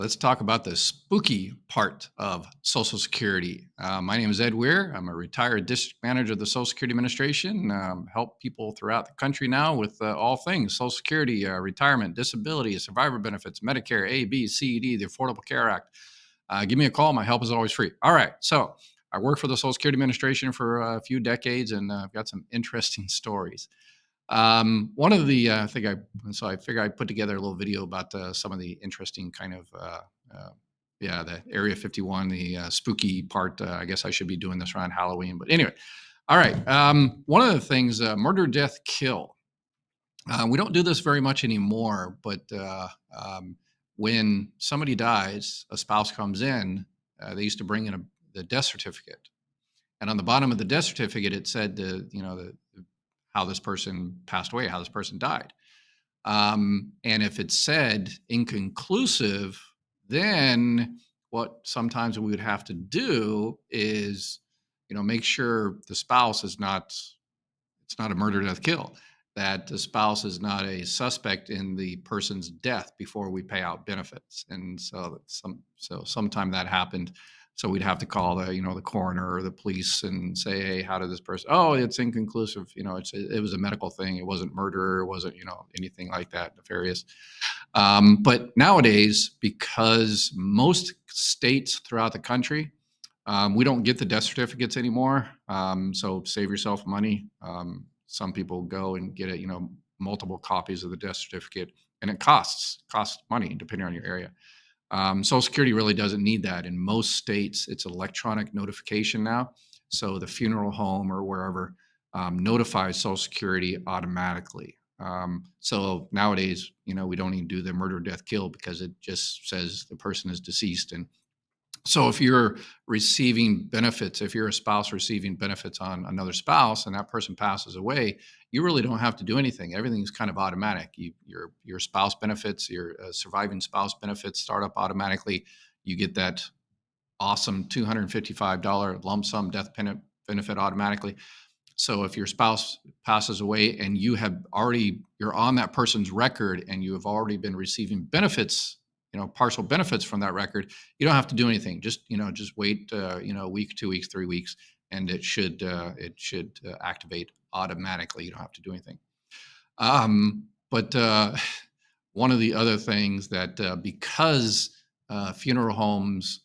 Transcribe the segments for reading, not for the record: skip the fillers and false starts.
Let's talk about the spooky part of Social Security. My name is Ed Weir. I'm a retired district manager of the Social Security Administration. Help people throughout the country now with all things Social Security, retirement, disability, survivor benefits, Medicare, A, B, C, D, the Affordable Care Act. Give me a call. My help is always free. All right. So I worked for the Social Security Administration for a few decades, and I've got some interesting stories. One of the I think I so I figure I put together a little video about some of the interesting kind of yeah, the Area 51, the spooky part. I guess I should be doing this around Halloween, but anyway. All right. One of the things, murder, death, kill. We don't do this very much anymore, but when somebody dies, a spouse comes in. They used to bring in the death certificate, and on the bottom of the death certificate, it said how this person passed away, how this person died. And if it said inconclusive, then what sometimes we would have to do is, make sure the spouse is not, it's not a murder, death, kill, that the spouse is not a suspect in the person's death before we pay out benefits. And so sometime that happened. So we'd have to call the coroner or the police and say, hey, how did this person? Oh, it's inconclusive. It was a medical thing. It wasn't murder. It wasn't anything like that nefarious. But nowadays, because most states throughout the country, we don't get the death certificates anymore. So save yourself money. Some people go and get multiple copies of the death certificate, and it costs money depending on your area. Social Security really doesn't need that. In most states, it's electronic notification now. So the funeral home or wherever notifies Social Security automatically. So nowadays, we don't even do the murder, death, kill because it just says the person is deceased. And so if you're receiving benefits, if you're a spouse receiving benefits on another spouse and that person passes away, you really don't have to do anything. Everything's kind of automatic. Your spouse benefits, your surviving spouse benefits start up automatically. You get that awesome $255 lump sum death benefit automatically. So if your spouse passes away and you're on that person's record and you have already been receiving benefits, partial benefits from that record, you don't have to do anything. Just wait, a week, 2 weeks, 3 weeks, and it should activate automatically. You don't have to do anything. But one of the other things that because funeral homes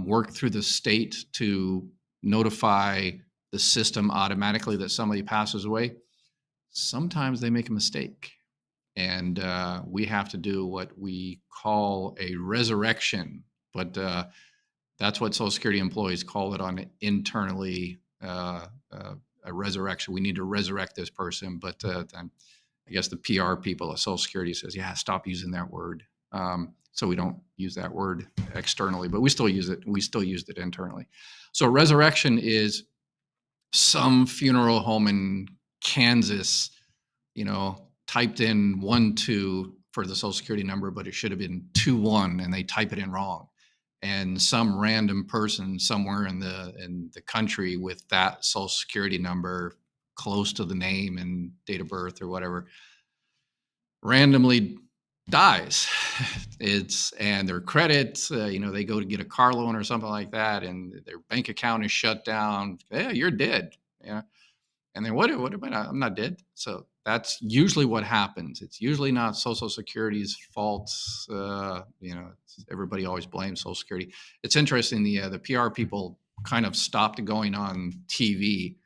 work through the state to notify the system automatically that somebody passes away, sometimes they make a mistake. And we have to do what we call a resurrection. But that's what Social Security employees call it on internally, a resurrection. We need to resurrect this person. But then I guess the PR people at Social Security says, yeah, stop using that word. So we don't use that word externally, but we still use it. We still used it internally. So resurrection is some funeral home in Kansas, typed in 1-2 for the Social Security number, but it should have been 2-1, and they type it in wrong. And some random person somewhere in the country with that Social Security number close to the name and date of birth or whatever randomly dies. And their credits, they go to get a car loan or something like that, and their bank account is shut down. Yeah, you're dead. Yeah. And then what about, I'm not dead. So that's usually what happens. It's usually not Social Security's fault. Everybody always blames Social Security. It's interesting. The PR people kind of stopped going on TV.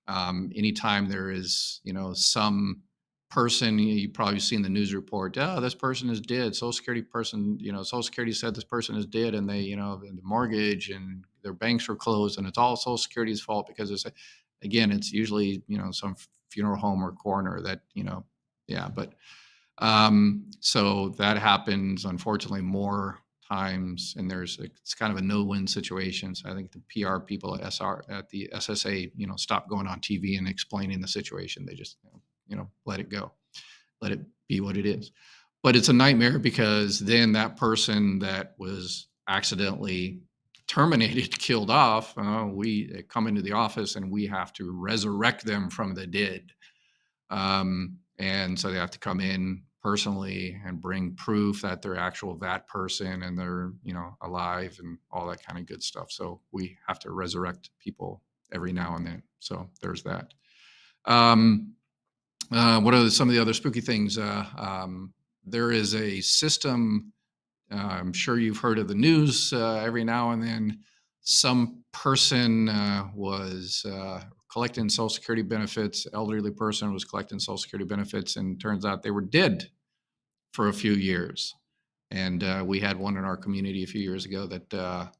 Anytime there is, some person, you probably seen the news report. Oh, this person is dead. Social Security person, Social Security said this person is dead, and they, the mortgage and their banks were closed, and it's all Social Security's fault because it's usually, some funeral home or coroner that, yeah. But so that happens, unfortunately, more times, and it's kind of a no-win situation. So I think the PR people at the SSA, stop going on TV and explaining the situation. They just, let it go, let it be what it is. But it's a nightmare because then that person that was accidentally terminated, killed off, we come into the office and we have to resurrect them from the dead. And so they have to come in personally and bring proof that they're actual that person and they're, alive and all that kind of good stuff. So we have to resurrect people every now and then. So there's that. What are some of the other spooky things? There is a system. I'm sure you've heard of the news. Every now and then, some person was collecting Social Security benefits. Elderly person was collecting Social Security benefits, and turns out they were dead for a few years. And we had one in our community a few years ago that,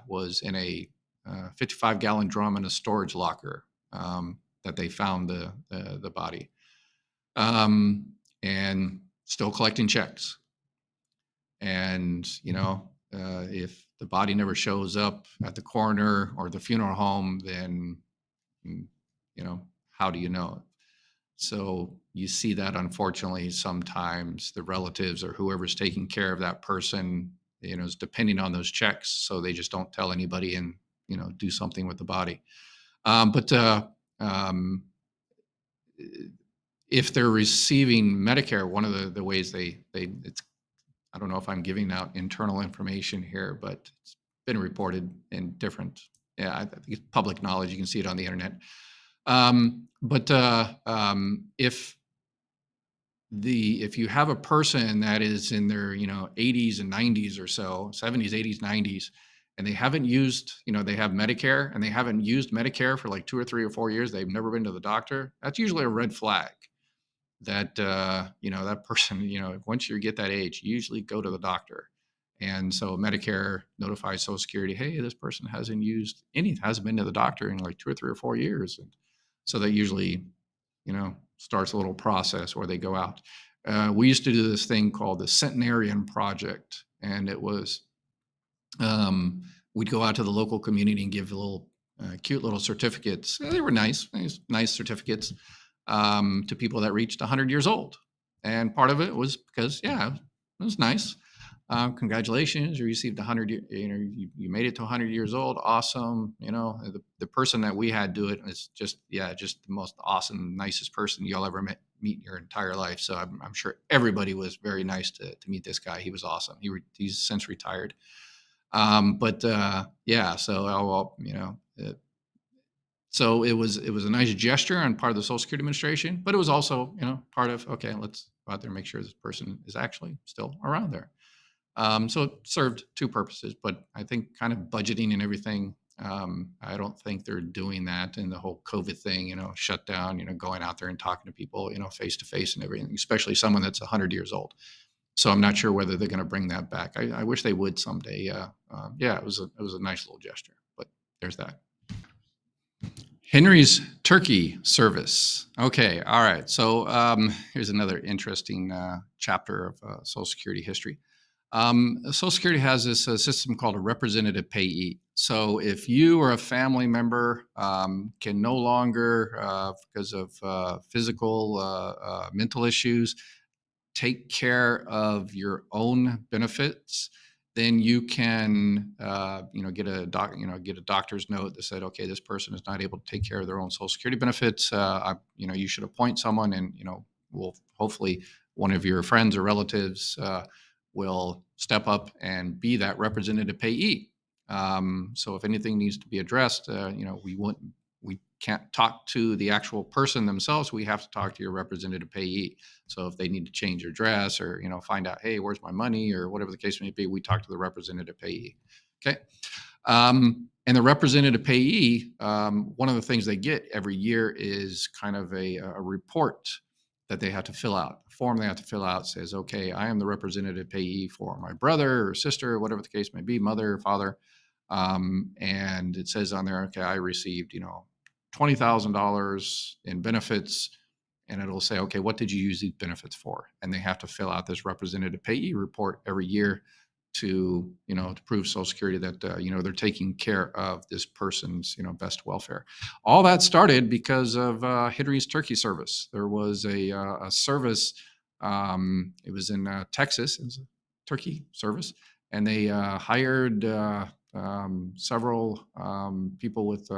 was in a 55-gallon drum in a storage locker that they found the body, and still collecting checks. And if the body never shows up at the coroner or the funeral home, then how do you know? So you see that, unfortunately, sometimes the relatives or whoever's taking care of that person, is depending on those checks. So they just don't tell anybody and, do something with the body. But if they're receiving Medicare, one of the ways it's, I don't know if I'm giving out internal information here, but it's been reported in different, I think it's public knowledge. You can see it on the internet. But if you have a person that is in their 80s and 90s or so, 70s, 80s, 90s, and they haven't used, they have Medicare and they haven't used Medicare for like 2 or 3 or 4 years, they've never been to the doctor, that's usually a red flag that that person, once you get that age, you usually go to the doctor. And so Medicare notifies Social Security, hey, this person hasn't been to the doctor in like 2 or 3 or 4 years. And so that usually, starts a little process where they go out. We used to do this thing called the Centenarian Project. And it was, we'd go out to the local community and give little cute little certificates. They were nice certificates to people that reached 100 years old. And part of it was because, it was nice. Congratulations, you received 100, you made it to 100 years old. Awesome. The person that we had do it is just the most awesome, nicest person you'll ever meet in your entire life. So I'm sure everybody was very nice to meet this guy. He was awesome. He's since retired. So it was a nice gesture on part of the Social Security Administration, but it was also, part of, okay, let's go out there and make sure this person is actually still around there. So it served two purposes, but I think kind of budgeting and everything, I don't think they're doing that in the whole COVID thing, shut down, going out there and talking to people, face to face and everything, especially someone that's 100 years old. So I'm not sure whether they're going to bring that back. I wish they would someday. It was a nice little gesture, but there's that. Henry's turkey service. Okay, all right. So here's another interesting chapter of Social Security history. Social Security has this system called a representative payee. So if you or a family member can no longer, because of physical, mental issues, take care of your own benefits, then you can, get a doctor's note that said, okay, this person is not able to take care of their own Social Security benefits. You should appoint someone, and will hopefully one of your friends or relatives will step up and be that representative payee. So if anything needs to be addressed, we can't talk to the actual person themselves. We have to talk to your representative payee. So if they need to change their address or, find out, hey, where's my money or whatever the case may be, we talk to the representative payee. Okay. And the representative payee, one of the things they get every year is kind of a report that they have to fill out. The form they have to fill out says, okay, I am the representative payee for my brother or sister, or whatever the case may be, mother or father. And it says on there, okay, I received, $20,000 in benefits, and it'll say, okay, what did you use these benefits for? And they have to fill out this representative payee report every year to prove Social Security that, they're taking care of this person's, best welfare. All that started because of Henry's Turkey Service. There was a service, it was in Texas, it was a turkey service, and they hired several people with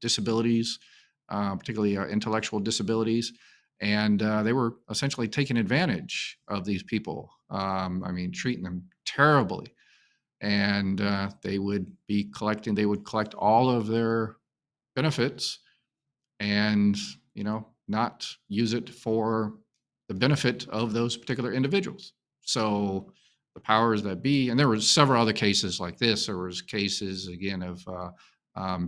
disabilities, particularly intellectual disabilities. and they were essentially taking advantage of these people. I mean, treating them terribly, and they would be collecting. They would collect all of their benefits, and not use it for the benefit of those particular individuals. So the powers that be, and there were several other cases like this. There was cases again of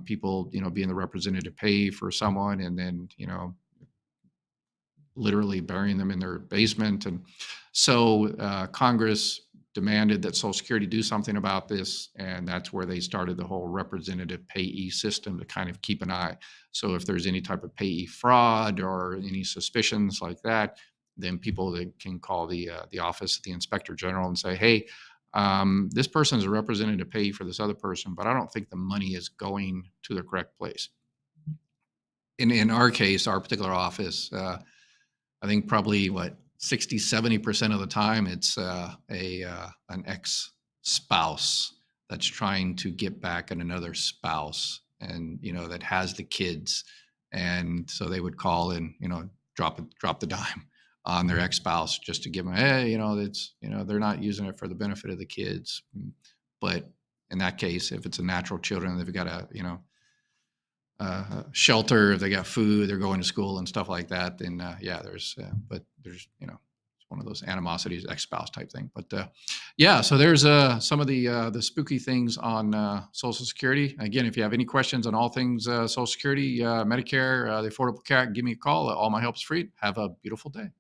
people, being the representative pay for someone, and then literally burying them in their basement. And so Congress demanded that Social Security do something about this, and that's where they started the whole representative payee system to kind of keep an eye. So if there's any type of payee fraud or any suspicions like that, then people that can call the office of the Inspector General and say, "Hey, this person is a representative payee for this other person, but I don't think the money is going to the correct place." In our case, our particular office, I think probably what 60-70% of the time it's an ex spouse that's trying to get back at another spouse, and that has the kids, and so they would call and drop the dime on their ex spouse just to give them, hey, it's they're not using it for the benefit of the kids. But in that case, if it's a natural children, they've got a shelter, if they got food, they're going to school and stuff like that, then yeah, but there's, it's one of those animosities, ex-spouse type thing. But yeah, so there's some of the spooky things on Social Security. Again, if you have any questions on all things Social Security, Medicare, the Affordable Care Act, give me a call. All my help is free. Have a beautiful day.